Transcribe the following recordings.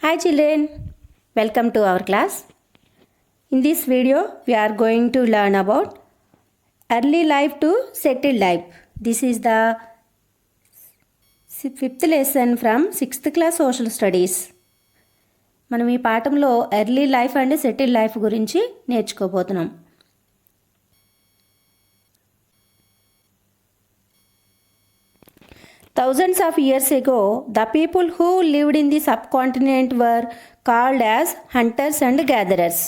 Hi children, welcome to our class. In this video, we are going to learn about early life to settled life. This is the fifth lesson from 6th class social studies. మనం ఈ పాఠంలో early life and settle life గురించి నేర్చుకోబోతున్నాం. Thousands of years ago, the people who lived in the subcontinent were called as hunters and gatherers.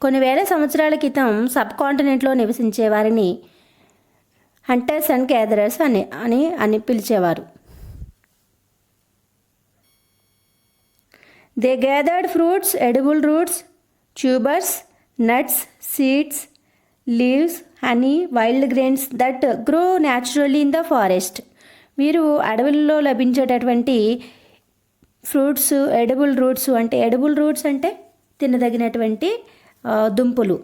కొన్ని వేల సంవత్సరాల క్రితం sub కాంటినెంట్లో నివసించే వారిని హంటర్స్ అండ్ గ్యాదరర్స్ అని పిలిచేవారు. They gathered fruits, edible roots, tubers, nuts, seeds, leaves, honey, wild grains that grow naturally in the forest. వీరు అడవుల్లో లభించేటటువంటి ఫ్రూట్స్, ఎడిబుల్ రూట్స్ అంటే తినదగినటువంటి దుంపులు,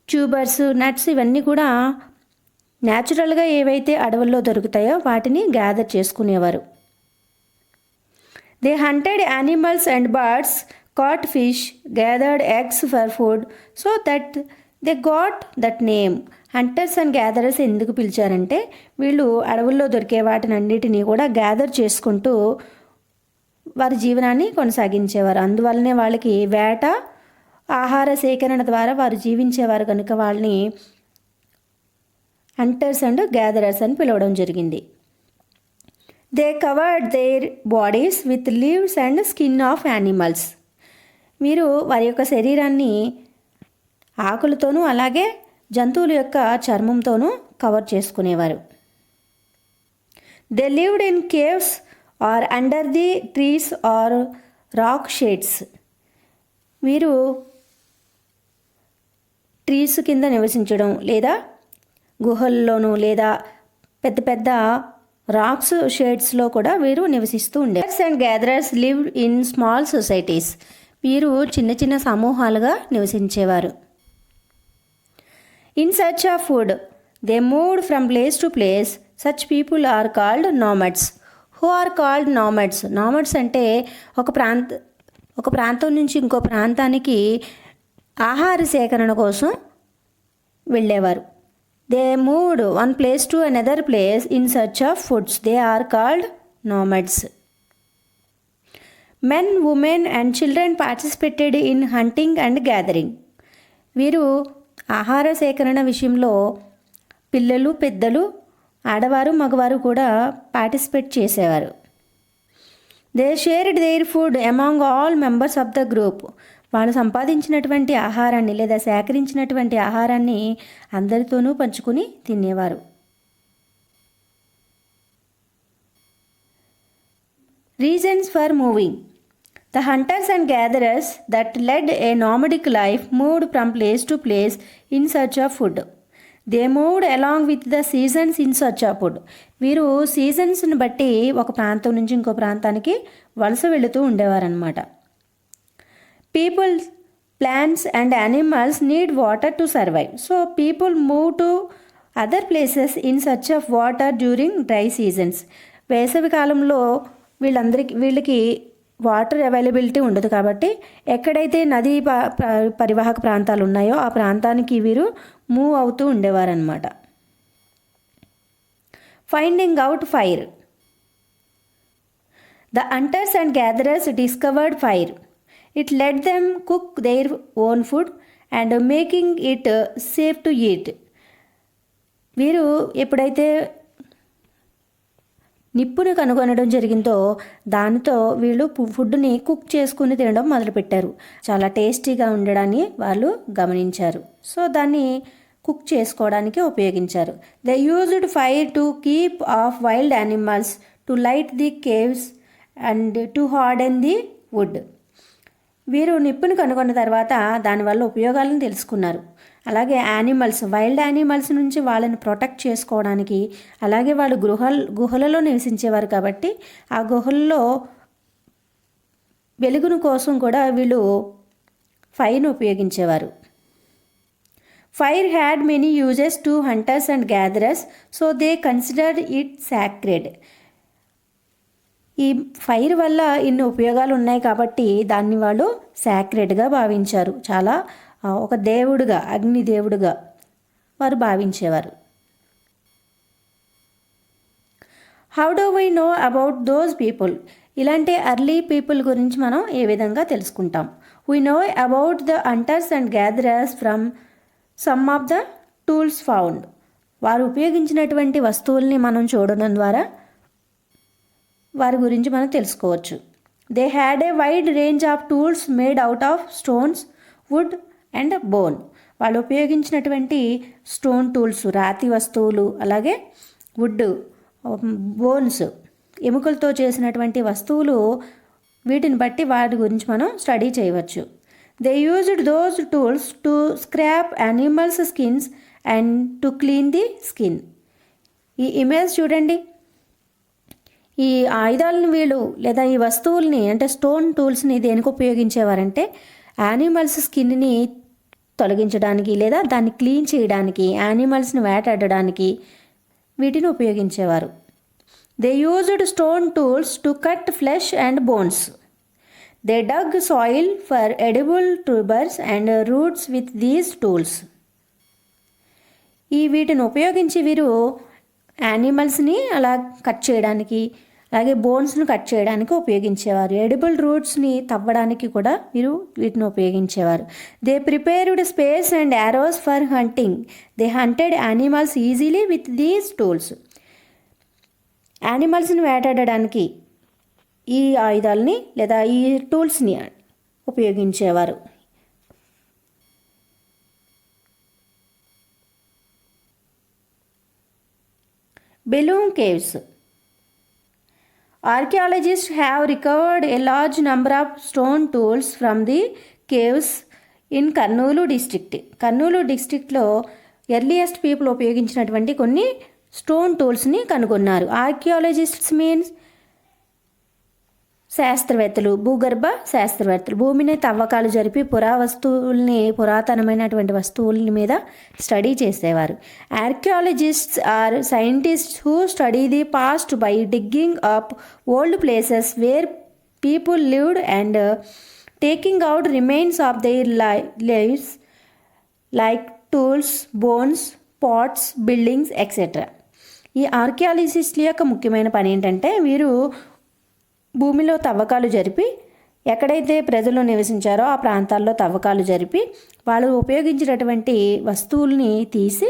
ట్యూబర్స్, నట్స్ ఇవన్నీ కూడా న్యాచురల్గా ఏవైతే అడవుల్లో దొరుకుతాయో వాటిని గ్యాదర్ చేసుకునేవారు. They hunted animals and birds, caught fish, gathered eggs for food, so that they got that name. Hunters and gatherers ఎందుకు పిలిచారంటే వీళ్ళు అడవుల్లో దొరికే వాటినన్నిటినీ కూడా గ్యాదర్ చేసుకుంటూ వారి జీవనాన్ని కొనసాగించేవారు. అందువల్లనే వాళ్ళకి వేట, ఆహార సేకరణ ద్వారా వారు జీవించేవారు కనుక వాళ్ళని హంటర్స్ అండ్ గ్యాదరర్స్ అని పిలవడం జరిగింది. They covered their bodies with leaves and skin of animals. వీరు వారి యొక్క శరీరాన్ని ఆకులతోనూ అలాగే జంతువుల యొక్క చర్మంతోనూ కవర్ చేసుకునేవారు. They lived in caves or under the trees or rock shades. వీరు ట్రీస్ కింద నివసించడం లేదా గుహల్లోనూ లేదా పెద్ద పెద్ద రాక్స్ షేడ్స్లో కూడా వీరు నివసిస్తూ ఉండేవారు. Hunters and gatherers live in small societies. వీరు చిన్న చిన్న సమూహాలుగా నివసించేవారు. In search of food they moved from place to place. Such people are called nomads. Who are called nomads? Nomads అంటే ఒక ప్రాంతం నుంచి ఇంకో ప్రాంతానికి ఆహార సేకరణ కోసం వెళ్ళేవారు. They moved one place to another place in search of foods. They are called nomads. Men, women and children participated in hunting and gathering. వీరు ఆహార సేకరణ విషయంలో పిల్లలు, పెద్దలు, ఆడవారు, మగవారు కూడా పార్టిసిపేట్ చేసేవారు. They shared their food among all members of the group. వాళ్ళు సంపాదించినటువంటి ఆహారాన్ని లేదా సేకరించినటువంటి ఆహారాన్ని అందరితోనూ పంచుకుని తినేవారు. Reasons for moving. The hunters and gatherers that led a nomadic life moved from place to place in search of food. They moved along with the seasons in search of food. వీరు సీజన్స్ని బట్టి ఒక ప్రాంతం నుంచి ఇంకో ప్రాంతానికి వలస వెళుతూ ఉండేవారన్నమాట. People, plants and animals need water to survive. So people move to other places in search of water during dry seasons. వేసవి కాలంలో వీళ్ళకి వాటర్ అవైలబిలిటీ ఉండదు కాబట్టి ఎక్కడైతే నదీ పరివాహక ప్రాంతాలు ఉన్నాయో ఆ ప్రాంతానికి వీరు మూవ్ అవుతూ ఉండేవారన్నమాట. Finding out fire. The hunters and gatherers discovered fire. It let them cook their own food and making it safe to eat. వీరు ఎప్పుడైతే నిప్పును కనుగొనడం జరిగిందో దానితో వీళ్ళు ఫుడ్ని కుక్ చేసుకుని తినడం మొదలుపెట్టారు. చాలా టేస్టీగా ఉండడాన్ని వాళ్ళు గమనించారు. సో దాన్ని కుక్ చేసుకోవడానికి ఉపయోగించారు. They used fire to keep off wild animals, to light the caves and to harden the wood. వీరు నిప్పును కనుగొన్న తర్వాత దానివల్ల ఉపయోగాలను తెలుసుకున్నారు. అలాగే వైల్డ్ యానిమల్స్ నుంచి వాళ్ళని ప్రొటెక్ట్ చేసుకోవడానికి, అలాగే వాళ్ళు గుహలలో నివసించేవారు కాబట్టి ఆ గుహల్లో వెలుగును కోసం కూడా వీళ్ళు ఫైర్ను ఉపయోగించేవారు. Fire had many uses to hunters and gatherers, so they considered it sacred. ఈ ఫైర్ వల్ల ఇన్ని ఉపయోగాలు ఉన్నాయి కాబట్టి దాన్ని వాళ్ళు సాక్రెడ్గా భావించారు. చాలా ఒక దేవుడుగా, అగ్ని దేవుడుగా వారు భావించేవారు. How do we know about those people? ఇలాంటి ఎర్లీ పీపుల్ గురించి మనం ఏ విధంగా తెలుసుకుంటాం? We know about the hunters and gatherers from some of the tools found. వారు ఉపయోగించినటువంటి వస్తువుల్ని మనం చూడడం ద్వారా వారి గురించి మనం తెలుసుకోవచ్చు. They had a wide range of tools made out of stones, wood and bone. వాళ్ళు ఉపయోగించినటువంటి స్టోన్ టూల్స్, రాతి వస్తువులు, అలాగే వుడ్, బోన్స్, ఎముకలతో చేసినటువంటి వస్తువులు, వీటిని బట్టి వాటి గురించి మనం స్టడీ చేయవచ్చు. They used those tools to scrap animals skins and to clean the skin. ఈ ఇమేజ్ చూడండి. ఈ ఆయుధాలను వీళ్ళు లేదా ఈ వస్తువుల్ని అంటే స్టోన్ టూల్స్ని దేనికి ఉపయోగించేవారంటే యానిమల్స్ స్కిన్ని తొలగించడానికి లేదా దాన్ని క్లీన్ చేయడానికి, యానిమల్స్ని వేటాడడానికి వీటిని ఉపయోగించేవారు. They used stone tools to cut flesh and bones. They dug soil for edible tubers and roots with these tools. వీటిని ఉపయోగించి వీరు యానిమల్స్ని అలా కట్ చేయడానికి, అలాగే బోన్స్ను కట్ చేయడానికి ఉపయోగించేవారు. ఎడిబుల్ రూట్స్ని తవ్వడానికి కూడా వీరు వీటిని ఉపయోగించేవారు. They prepared spears and arrows for hunting. They hunted animals easily with these tools. యానిమల్స్ని వేటాడడానికి ఈ ఆయుధాలని లేదా ఈ టూల్స్ని ఉపయోగించేవారు. Belum caves. Archaeologists have recovered a large number of stone tools from the caves in Kurnool district. Kurnool డిస్ట్రిక్ట్లో ఎర్లియస్ట్ పీపుల్ ఉపయోగించినటువంటి కొన్ని స్టోన్ టూల్స్ని కనుగొన్నారు. ఆర్కియాలజిస్ట్స్ మీన్స్ శాస్త్రవేత్తలు, భూగర్భ శాస్త్రవేత్తలు. భూమిని తవ్వకాలు జరిపి పురాతనమైనటువంటి వస్తువుల మీద స్టడీ చేసేవారు. Archaeologists are scientists who study the past by digging up old places where people lived and taking out remains of their lives like tools, bones, pots, buildings etcetera. ఈ ఆర్కియాలజిస్ట్ల యొక్క ముఖ్యమైన పని ఏంటంటే వీరు భూమిలో తవ్వకాలు జరిపి ఎక్కడైతే ప్రజలు నివసించారో ఆ ప్రాంతాల్లో తవ్వకాలు జరిపి వాళ్ళు ఉపయోగించినటువంటి వస్తువుల్ని తీసి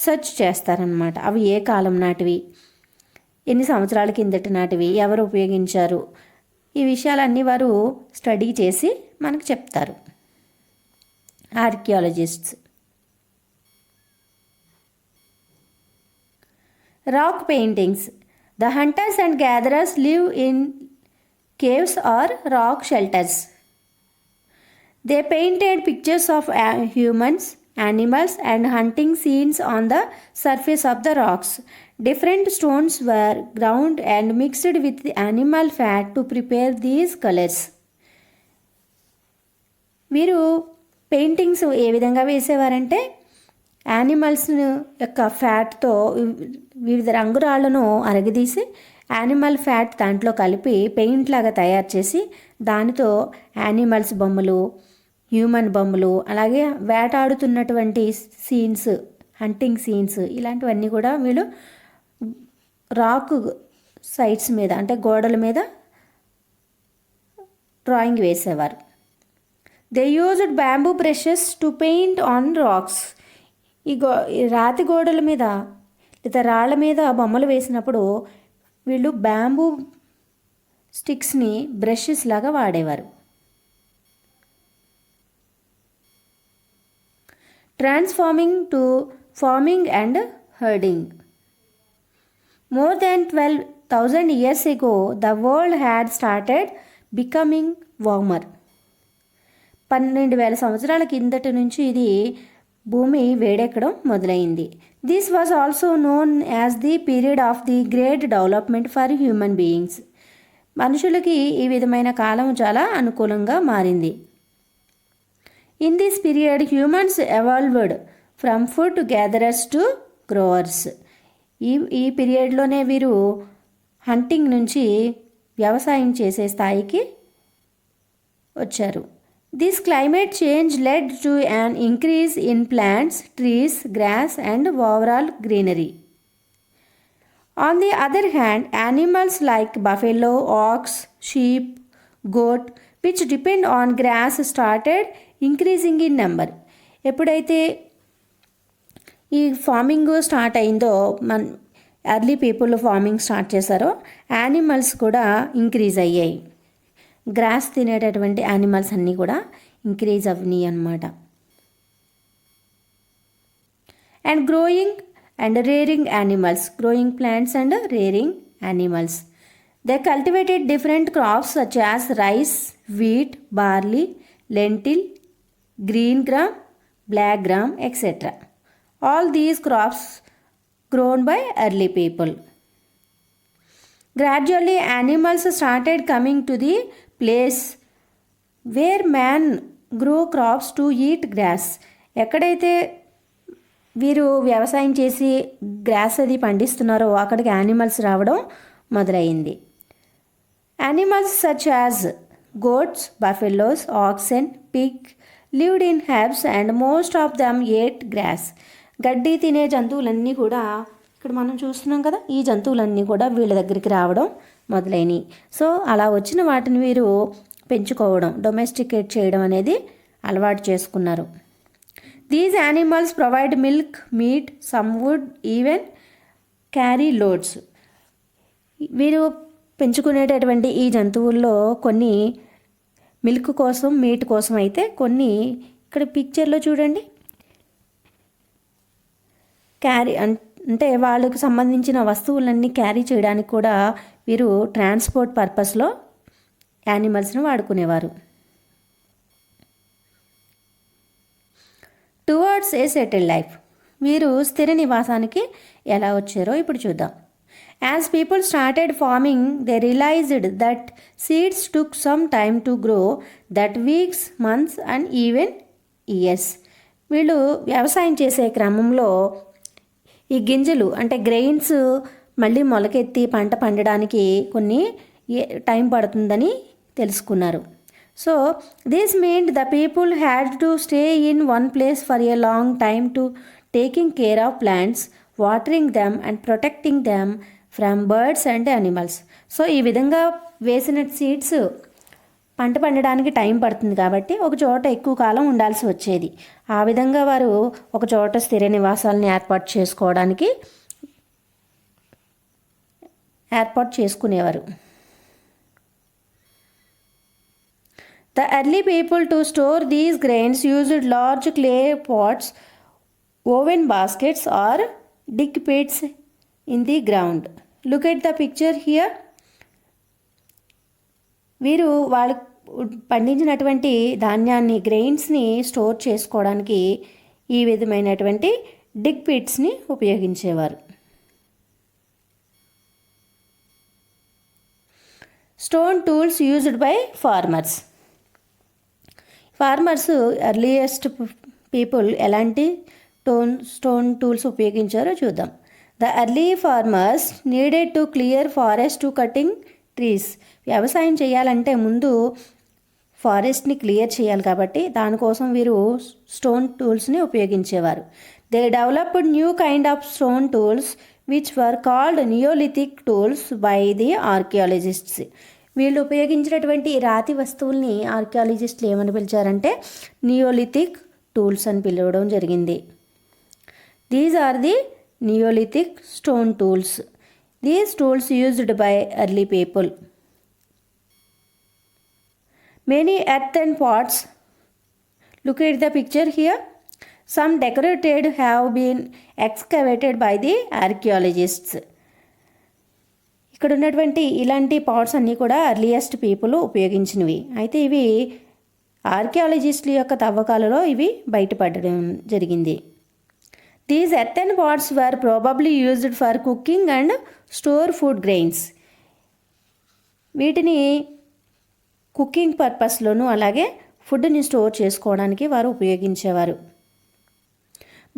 సెర్చ్ చేస్తారనమాట. అవి ఏ కాలం నాటివి, ఎన్ని సంవత్సరాల కిందటి నాటివి, ఎవరు ఉపయోగించారు, ఈ విషయాలన్నీ వారు స్టడీ చేసి మనకు చెప్తారు archaeologists. Rock paintings. The hunters and gatherers live in caves or rock shelters. They painted pictures of humans, animals and hunting scenes on the surface of the rocks. Different stones were ground and mixed with the animal fat to prepare these colors. వీరు paintings ఏ విధంగా వేసేవారంటే animals యొక్క ఫ్యాట్తో వివిధ రంగురాళ్లను అరగదీసి animal fat దాంట్లో కలిపి paint లాగా తయారు చేసి దానితో యానిమల్స్ బొమ్మలు, హ్యూమన్ బొమ్మలు, అలాగే వేటాడుతున్నటువంటి సీన్స్, హంటింగ్ సీన్స్, ఇలాంటివన్నీ కూడా వీళ్ళు రాక్ సైట్స్ మీద అంటే గోడల మీద డ్రాయింగ్ వేసేవారు. They used bamboo brushes to paint on rocks. ఈ రాతి గోడల మీద లేదా రాళ్ళ మీద బొమ్మలు వేసినప్పుడు వీళ్ళు బ్యాంబూ స్టిక్స్ని బ్రషెస్ లాగా వాడేవారు. Transforming to farming and Hardinge. More than 12,000 years ago, the world had started becoming warmer. 12,000 సంవత్సరాల కిందటి నుంచి ఇది భూమి వేడెక్కడం మొదలైంది. This was also known as the period of the great development for human beings. మనుషులకి ఈ విధమైన కాలం చాలా అనుకూలంగా మారింది. In this period humans evolved from food gatherers to growers. ఈ పీరియడ్లోనే వీరు హంటింగ్ నుంచి వ్యవసాయం చేసే స్థాయికి వచ్చారు. This climate change led to an increase in plants, trees, grass and overall greenery. On the other hand, animals like buffalo, ox, sheep, goat, which depend on grass, started increasing in number. ఎప్పుడైతే ఈ farming start అయిందో, early people farming start చేశారో, animals కూడా increase అయ్యాయి. Grass తినేటటువంటి animals అన్నీ కూడా increase అవ్వని అన్నమాట. And growing and rearing animals, growing plants and rearing animals. They cultivated different crops such as rice, wheat, barley, lentil, green gram, black gram, etcetera. All these crops grown by early people. Gradually, animals started coming to the place where man grew crops to eat grass. ఎక్కడైతే వీరు వ్యవసాయం చేసి gross అది పండిస్తున్నారో అక్కడికి animals రావడం మొదలైంది. Animals such as goats, buffaloes, oxen, pig lived in herds and most of them ate grass. గడ్డి తినే జంతువులన్నీ కూడా ఇక్కడ మనం చూస్తున్నాం కదా, ఈ జంతువులన్నీ కూడా వీళ్ళ దగ్గరికి రావడం మొదలైనవి. సో అలా వచ్చిన వాటిని వీరు పెంచుకోవడం, డొమెస్టికేట్ చేయడం అనేది అలవాటు చేసుకున్నారు. These animals provide milk, meat, some wood, even carry loads. వీరు పెంచుకునేటటువంటి ఈ జంతువుల్లో కొన్ని మిల్క్ కోసం, మీట్ కోసం అయితే, కొన్ని ఇక్కడ పిక్చర్లో చూడండి క్యారీ అంటే వాళ్ళకు సంబంధించిన వస్తువులన్నీ క్యారీ చేయడానికి కూడా వీరు ట్రాన్స్పోర్ట్ పర్పస్లో యానిమల్స్ని వాడుకునేవారు. టువర్డ్స్ ఏ సెటిల్ లైఫ్, వీరు స్థిర నివాసానికి ఎలా వచ్చారో ఇప్పుడు చూద్దాం. As people started farming they realised that seeds took some time to grow, that weeks, months and even years. వీళ్ళు వ్యవసాయం చేసే క్రమంలో ఈ గింజలు అంటే గ్రెయిన్స్ మళ్ళీ మొలకెత్తి పంట పండడానికి కొన్ని టైం పడుతుందని తెలుసుకున్నారు. So this meant the people had to stay in one place for a long time to taking care of plants, watering them and protecting them from birds and animals. So ఈ విధంగా వేసిన seeds పంట పండడానికి time పడుతుంది కాబట్టి ఒక చోట ఎక్కువ కాలం ఉండాల్సి వచ్చేది. ఆ విధంగా వారు ఒక చోట స్థిర నివాసాలను ఏర్పాటు చేసుకునేవారు. The early people to store these grains used large clay pots, woven baskets or dig pits in the ground. Look at the picture here. వీరు వాళ్ళు పండించినటువంటి ధాన్యాన్ని, గ్రెయిన్స్ని స్టోర్ చేసుకోవడానికి ఈ విధమైనటువంటి డిగ్ పిట్స్ని ఉపయోగించేవారు. Stone tools used by farmers. Farmers earliest people ఎలాంటి stone tools ఉపయోగించారో చూద్దాం. The early farmers needed to clear forest to cutting trees. వ్యవసాయం చేయాలంటే ముందు ఫారెస్ట్ని క్లియర్ చేయాలి కాబట్టి దానికోసం వీరు స్టోన్ టూల్స్ని ఉపయోగించేవారు. They developed new kind of stone tools which were called neolithic tools by the archaeologists. వీళ్ళు ఉపయోగించినటువంటి రాతి వస్తువుల్ని ఆర్కియాలజిస్టులు ఏమని పిలిచారంటే నియోలిథిక్ టూల్స్ అని పిలవడం జరిగింది. These are the neolithic stone tools. These tools used by early people. Many earthen pots. Look at the picture here. Some decorated have been excavated by the archaeologists. ఇక్కడ ఉన్నటువంటి ఇలాంటి పాట్స్ అన్నీ కూడా earliest people ఉపయోగించినవి. అయితే ఇవి ఆర్కియాలజిస్టుల యొక్క తవ్వకాలలో ఇవి బయటపడడం జరిగింది. These earthen pots were probably used for cooking and store food grains. వీటిని కుకింగ్ పర్పస్లోను అలాగే ఫుడ్ని స్టోర్ చేసుకోవడానికి వారు ఉపయోగించేవారు.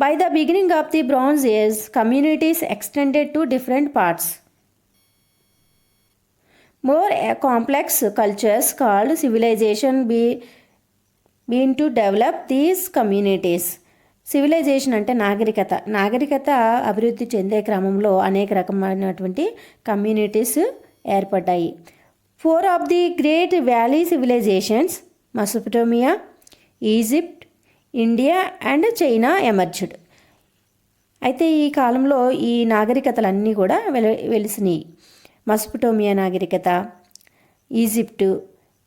By the beginning of the Bronze Age, communities extended to different parts. More complex cultures called civilization began to develop these communities. Civilisation అంటే నాగరికత అభివృద్ధి చెందే క్రమంలో అనేక రకమైనటువంటి కమ్యూనిటీస్ ఏర్పడ్డాయి. 4 of the great valley civilisations Mesopotamia, Egypt, India and China emerged. అయితే ఈ కాలంలో ఈ నాగరికతలన్నీ కూడా వెలిసినాయి. మెసొపొటేమియా నాగరికత, ఈజిప్టు,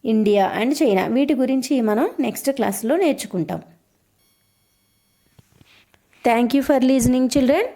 ఇండియా అండ్ చైనా, వీటి గురించి మనం నెక్స్ట్ క్లాస్లో నేర్చుకుంటాం. Thank you for listening children.